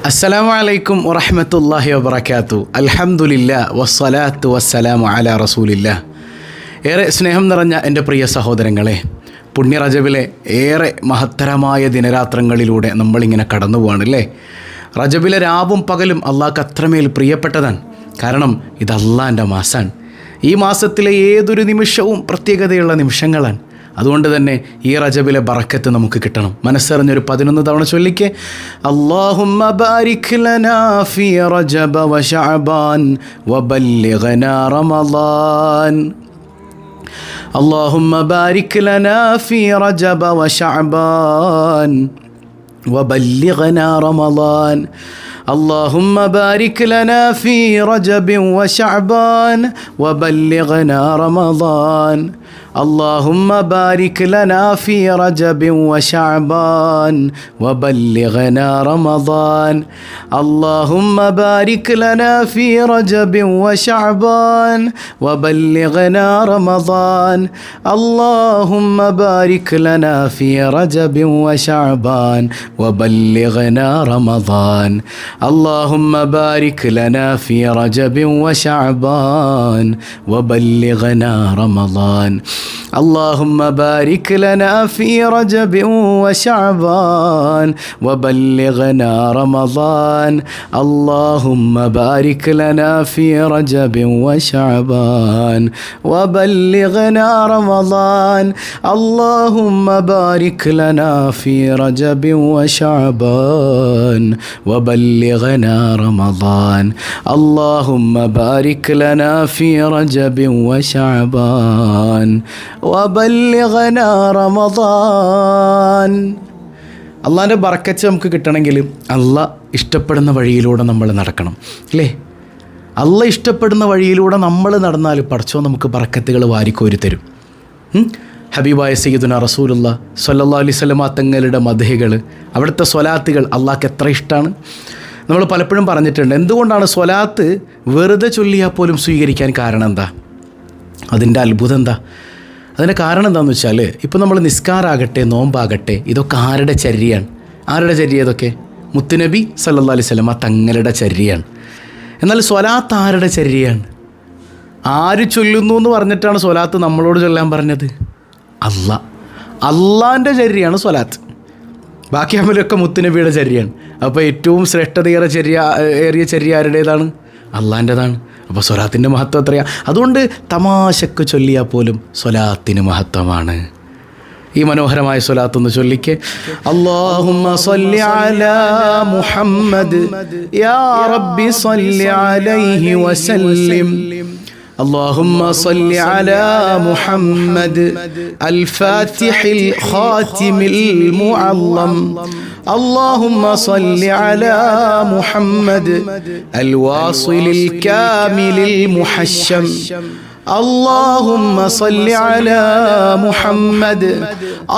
അസ്സലാമു അലൈക്കും വറഹ്മത്തുള്ളാഹി വബറകാതുഹു. അൽഹംദുലില്ലാഹ് വസ്സലാത്തു വസ്സലാമു അലാ റസൂലില്ലാഹ്. ഏറെ സ്നേഹം നിറഞ്ഞ എൻ്റെ പ്രിയ സഹോദരങ്ങളെ, പുണ്യ റജബിലെ ഏറെ മഹത്തരമായ ദിനരാത്രങ്ങളിലൂടെ നമ്മളിങ്ങനെ കടന്നു പോവാണല്ലേ. റജബിലെ രാവും പകലും അള്ളാഹ്ക്ക് അത്രമേൽ പ്രിയപ്പെട്ടതാണ്. കാരണം ഇത് അള്ളാഹിൻ്റെ മാസമാണ്. ഈ മാസത്തിലെ ഏതൊരു നിമിഷവും പ്രത്യേകതയുള്ള നിമിഷങ്ങളാണ്. അതുകൊണ്ട് തന്നെ ഈ റജബിലെ ബറക്കത്ത് നമുക്ക് കിട്ടണം. മനസ്സറിഞ്ഞൊരു 11 തവണ ചൊല്ലിക്കേ. അല്ലാഹുമ്മ ബാരിക് ലനാ ഫീ റജബ വ ശഅബാൻ വബല്ലിഗ്നാ റമളാൻ. അല്ലാഹുമ്മ ബാരിക് ലനാ ഫീ റജബ വ ശഅബാൻ വബല്ലിഗ്നാ റമളാൻ. اللهم بارك لنا في رجب وشعبان وبلغنا رمضان. اللهم بارك لنا في رجب وشعبان وبلغنا رمضان. اللهم بارك لنا في رجب وشعبان وبلغنا رمضان. اللهم بارك لنا في رجب وشعبان وبلغنا رمضان. اللهم بارك لنا في رجب وشعبان وبلغنا رمضان. اللهم بارك لنا في رجب وشعبان وبلغنا رمضان. اللهم بارك لنا في رجب وشعبان وبلغنا رمضان. اللهم بارك لنا في رجب وشعبان وبلغنا رمضان. اللهم بارك لنا في رجب وشعبان وبلغنا رمضان. അള്ളാഹിൻ്റെ ബറക്കത്ത് നമുക്ക് കിട്ടണമെങ്കിൽ അള്ളാഹ് ഇഷ്ടപ്പെടുന്ന വഴിയിലൂടെ നമ്മൾ നടക്കണം അല്ലേ. അള്ളാഹ് ഇഷ്ടപ്പെടുന്ന വഴിയിലൂടെ നമ്മൾ നടന്നാൽ പടച്ചോൻ നമുക്ക് ബറക്കത്തുകൾ വാരിക്കോരി തരും. ഹബീബായ സയ്യിദുനാ റസൂലുള്ളാഹി സ്വല്ലല്ലാഹു അലൈഹി വസല്ലം തങ്ങളുടെ മദ്ഹുകൾ, അവിടുത്തെ സ്വലാത്തുകൾ അള്ളാഹ്ക്ക് എത്ര ഇഷ്ടമാണ്. നമ്മൾ പലപ്പോഴും പറഞ്ഞിട്ടുണ്ട്, എന്തുകൊണ്ടാണ് സ്വലാത്ത് വെറുതെ ചൊല്ലിയാൽ പോലും സ്വീകരിക്കാൻ കാരണം എന്താ? അതിൻ്റെ അത്ഭുതം എന്താ? അതിൻ്റെ കാരണം എന്താണെന്ന് വെച്ചാൽ, ഇപ്പോൾ നമ്മൾ നിസ്കാരാകട്ടെ നോമ്പാകട്ടെ ഇതൊക്കെ ആരുടെ ചര്യയാണ്? ആരുടെ ചര്യ? ഇതൊക്കെ മുത്തുനബി സല്ലല്ലാഹു അലൈഹി വസല്ലം തങ്ങളുടെ ചര്യയാണ്. എന്നാൽ സ്വലാത്ത് ആരുടെ ചര്യയാണ്? ആര് ചൊല്ലുന്നു എന്ന് പറഞ്ഞിട്ടാണ് സ്വലാത്ത് നമ്മളോട് ചൊല്ലാൻ പറഞ്ഞത്? അള്ളാൻ്റെ ചര്യയാണ് സ്വലാത്ത്. ബാക്കി അമലൊക്കെ മുത്തുനബിയുടെ ചര്യയാണ്. അപ്പോൾ ഏറ്റവും ശ്രേഷ്ഠതയേറെ ഏറിയ ചര്യ ആരുടേതാണ്? അള്ളാൻ്റെതാണ്. അപ്പോൾ സ്വലാത്തിൻ്റെ മഹത്വം എത്രയാണ്? അതുകൊണ്ട് തമാശക്ക് ചൊല്ലിയാൽ പോലും സ്വലാത്തിന് മഹത്വമാണ്. ഈ മനോഹരമായ സ്വലാത്തൊന്ന് ചൊല്ലിക്കേ. അല്ലാഹുമ്മ സ്വല്ലി അലാ മുഹമ്മദ് യാ റബ്ബി സ്വല്ലി അലൈഹി വസല്ലിം. اللهم صل على محمد الفاتح الخاتم المعظم. اللهم صل على محمد الواصل الكامل المحشم. اللهم صل على محمد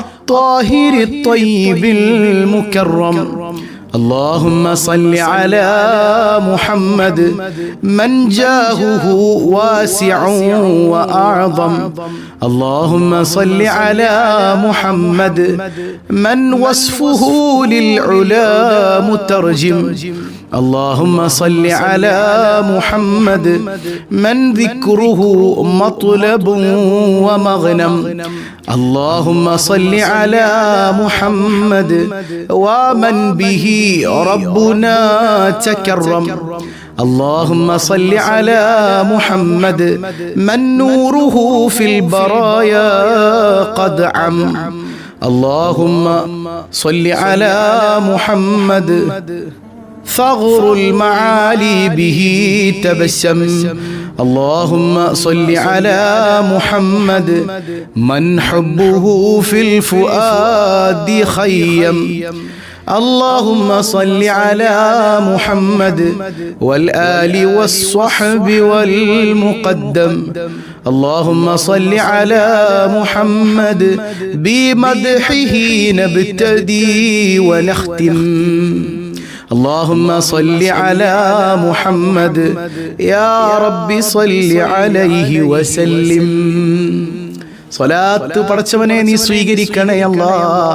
الطاهر الطيب المكرم. اللهم صل على محمد من جاهه واسع وأعظم. اللهم صل على محمد من وصفه للعلا مترجم. اللهم صل على محمد من ذكره مطلب ومغنم. اللهم صل على محمد ومن به ربنا تكرم. اللهم صل على محمد من نوره في البرايا قد عم. اللهم صل على محمد ثغر المعالي به تبسم. اللهم صل على محمد من حبه في الفؤاد خيم. اللهم صل على محمد والآل والصحب والمقدم. اللهم صل على محمد بمدحه نبتدي ونختم. اللهم صل على محمد يا رب صل عليه وسلم. സ്വലാത്ത് പടച്ചവനെ നീ സ്വീകരിക്കണേ അല്ലാഹ്.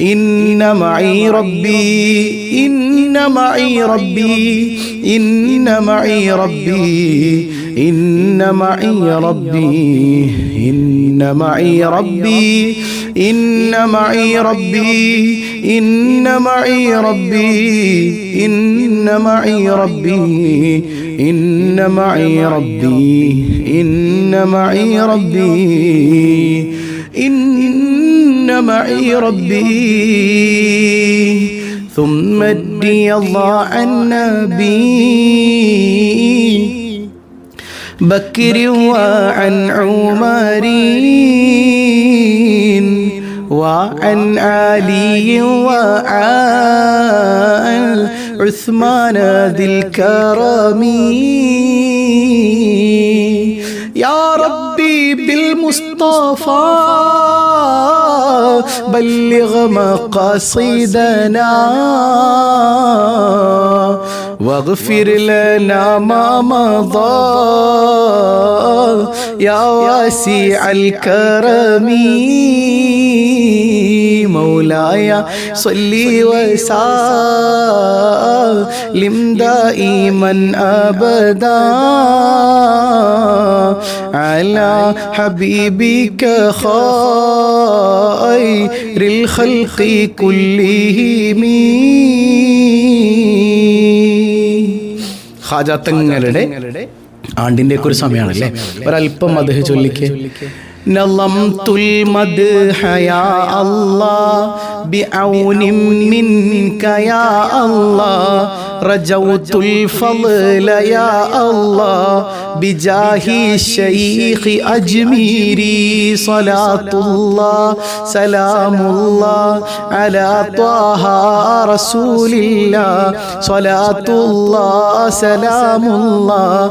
إن معي ربي إن معي ربي إن معي ربي إن معي ربي إن معي ربي إن معي ربي إن معي ربي إن معي ربي إن معي ربي إن معي ربي إن معي ربي ثم ادي الله عن نبي بكر وعن عمر وعن علي وعن عثمان ذي الكرم يا ربي بالمصطفى بلغ مقاصدنا واغفر لنا ما مضى يا واسع الكرم مولاي صل وسلم دائما أبدا على حبيبك خير الخلق كلهم. ഖാജാത്തങ്ങളുടെ ആണ്ടിൻ്റെ ഒക്കെ ഒരു സമയമാണല്ലേ. ഒരല്പം മദ്ഹ് ചൊല്ലിക്ക്. നളംതുൽ മദ്ഹ യാ അല്ലാഹ് ബിഔനിൻ മിൻക യാ അല്ലാഹ് റജൗതുൽ ഫളല യാ അല്ലാഹ് ബിജാഹി ശൈഖി അജ്മീരി സ്വലാത്തുല്ലാഹ് സലാമുല്ലാഹ് അലാ ത്വാഹ റസൂലില്ലാഹ് സ്വലാത്തുല്ലാഹ് സലാമുല്ലാഹ്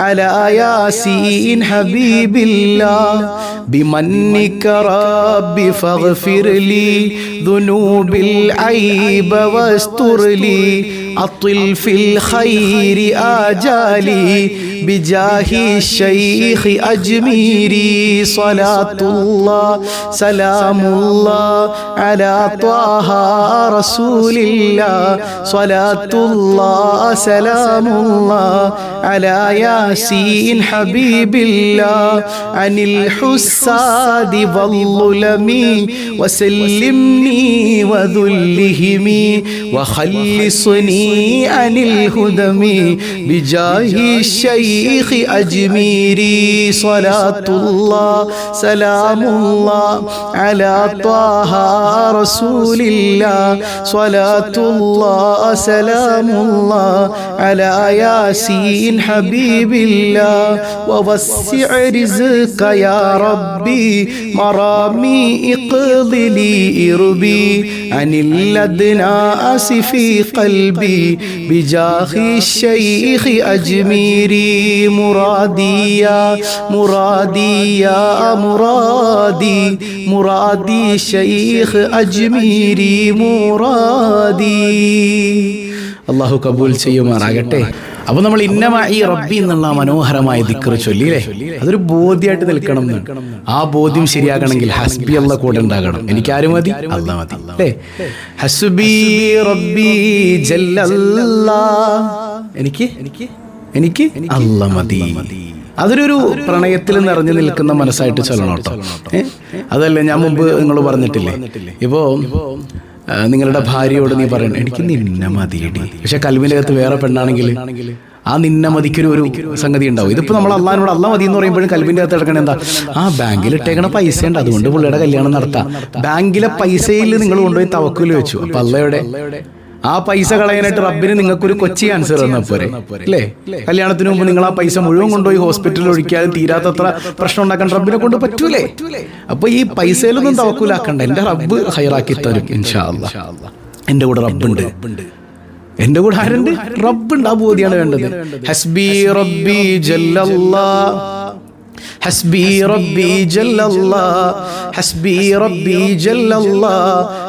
അലാ യാസീൻ ഹബീബില്ലാഹ് بمنك ربي فاغفر لي ذنوب العيب واستر لي أطل في الخير آجالي بجاه الشيخ أجميري صلاة الله سلام الله على طه رسول الله صلاة الله سلام الله على ياسين حبيب الله عن الحساد والظلم وسلمني وذلهم وخلصني عن الهدم بجاه الشيخ أجميري صلاة الله سلام الله على طه رسول الله صلاة الله سلام الله على ياسين حبيب الله ووسع رزق يا ربي مرامي اقض لي إربي عن اللدنا في قلبي بجاه الشيخ أجميري مرادي يا مرادي يا مرادي مرادي شيخ أجميري مرادي. അള്ളാഹു കബൂൽ ചെയ്യുമാറാകട്ടെ. അപ്പോൾ നമ്മൾ ഇന്നമഈ റബ്ബി എന്നുള്ള മനോഹരമായ ദിക്ർ ചൊല്ലിയില്ലേ, അതൊരു ബോധ്യമായിട്ട് നിൽക്കണം. ആ ബോധ്യം ശരിയാകണമെങ്കിൽ ഹസ്ബി അല്ലാഹ് കൂടെ ഉണ്ടാകണം. എനിക്കാരും മതി, അല്ലാഹ് മതി അല്ലേ. ഹസ്ബി റബ്ബി ജല്ലല്ലാഹ്, എനിക്ക് അല്ലാഹ് മതി. അതൊരു പ്രണയത്തിൽ നിറഞ്ഞു നിൽക്കുന്ന മനസ്സായിട്ട് ചൊല്ലണം കേട്ടോ. അതല്ലേ ഞാൻ മുമ്പ് നിങ്ങൾ പറഞ്ഞിട്ടില്ലേ, ഇപ്പോ നിങ്ങളുടെ ഭാര്യയോട് നീ പറയണം എനിക്ക് നിന്നെ മതിയടി, പക്ഷെ കൽവിനകത്ത് വേറെ പെണ്ണാണെങ്കിൽ ആ നിന്നെ മതിക്കൊരു സംഗതി ഉണ്ടാവും. ഇതിപ്പോൾ നമ്മൾ അള്ളാഹിനോട് അള്ളാഹ് മതി എന്ന് പറയുമ്പോഴും കൽവിൻ്റെ അകത്ത് കിടക്കണ എന്താ, ആ ബാങ്കിൽ ഇട്ടേക്കണ പൈസ ഉണ്ട് അതുകൊണ്ട് പുള്ളിയുടെ കല്യാണം നടത്താം. ബാങ്കിലെ പൈസയിൽ നിങ്ങൾ കൊണ്ടുപോയി തവക്കുൽ വെച്ചു, അപ്പൊ അള്ളയുടെ ആ പൈസ കളയാനായിട്ട് റബ്ബിന് നിങ്ങൾക്കൊരു കൊച്ചി ആൻസർ തന്നാൽ പോരെ അല്ലേ. കല്യാണത്തിന് മുമ്പ് നിങ്ങൾ ആ പൈസ മുഴുവൻ കൊണ്ടുപോയി ഹോസ്പിറ്റലിൽ ഒഴിക്കാതെ തീരാത്തത്ര പ്രശ്നം ഉണ്ടാക്കാൻ റബ്ബിനെ കൊണ്ട് പറ്റൂലേ. അപ്പൊ ഈ പൈസയിലൊന്നും തവക്കുലാക്കണ്ട, എന്റെ റബ്ബ് ഹൈറാക്കി തരും ഇൻഷാ അല്ലാഹ്. എന്റെ കൂടെ റബ്ബുണ്ട്, എന്റെ കൂടെ ആരുണ്ട്, റബ്ബുണ്ട്. ആ ബോധ്യാണ് വേണ്ടത്. ഹസ്ബി റബ്ബി ജല്ലല്ലാഹ് حسبي ربي جل الله حسبي ربي جل الله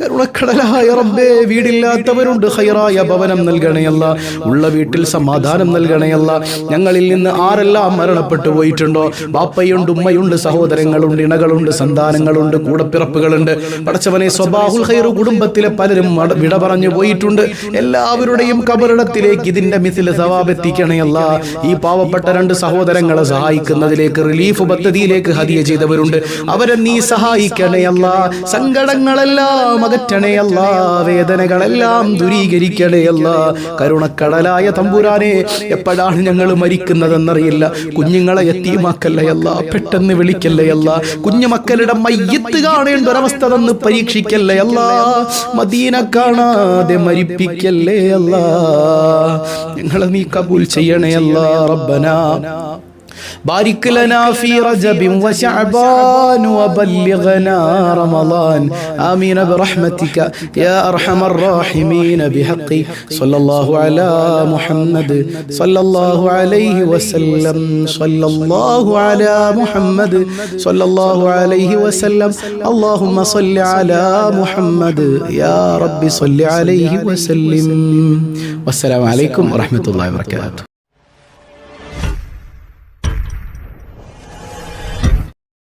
കരുണക്കടലായ റബ്ബേ, വീടില്ലാത്തവരുണ്ട്, ഖൈറായ ഭവനം നൽകണയല്ല, ഉള്ള വീട്ടിൽ സമാധാനം നൽകണയല്ല. ഞങ്ങളിൽ നിന്ന് ആരെല്ലാം മരണപ്പെട്ടു പോയിട്ടുണ്ടോ, ബാപ്പയുണ്ട്, ഉമ്മയുണ്ട്, സഹോദരങ്ങളുണ്ട്, ഇണകളുണ്ട്, സന്താനങ്ങളുണ്ട്, കൂടപ്പിറപ്പുകളുണ്ട്. പടച്ചവനെ, സ്വബാഹുൽ ഖൈർ കുടുംബത്തിലെ പലരും വിട പറഞ്ഞു പോയിട്ടുണ്ട്. എല്ലാവരുടെയും കബറിടത്തിലേക്ക് ഇതിന്റെ മിഥില സവാബ് എത്തിക്കണയല്ല. ഈ പാവപ്പെട്ട 2 സഹോദരങ്ങളെ സഹായിക്കുന്നതിലേക്ക്, റിലീഫ് പദ്ധതിയിലേക്ക് ഹദിയ ചെയ്തവരുണ്ട്, അവരെ നീ സഹായിക്കണയല്ല. സങ്കടങ്ങളെല്ലാം അകറ്റണയല്ല, വേദനകളെല്ലാം ദൂരീകരിക്കണയല്ല. കരുണക്കടലായ തമ്പുരാനെ, എപ്പോഴാണ് ഞങ്ങൾ മരിക്കുന്നതെന്നറിയില്ല. കുഞ്ഞുങ്ങളെ യത്തീമാക്കല്ലയല്ല, പെട്ടെന്ന് വിളിക്കല്ലയല്ല. കുഞ്ഞുമക്കളുടെ മയ്യത്ത് കാണേണ്ട ഒരവസ്ഥ തന്ന് പരീക്ഷിക്കല്ലയല്ല. മദീന കാണാതെ മരിപ്പിക്കല്ലേ അല്ല. ഞങ്ങളെ നീ കബൂൽ ചെയ്യണേ അല്ല. റബ്ബനാ بارك لنا في رجب وشعبان وبلغنا رمضان آمين برحمتك يا أرحم الراحمين بحق صلى الله على محمد صلى الله عليه وسلم صلى الله على محمد صلى الله عليه وسلم اللهم صل على محمد يا رب صل عليه وسلم. والسلام عليكم ورحمة الله وبركاته.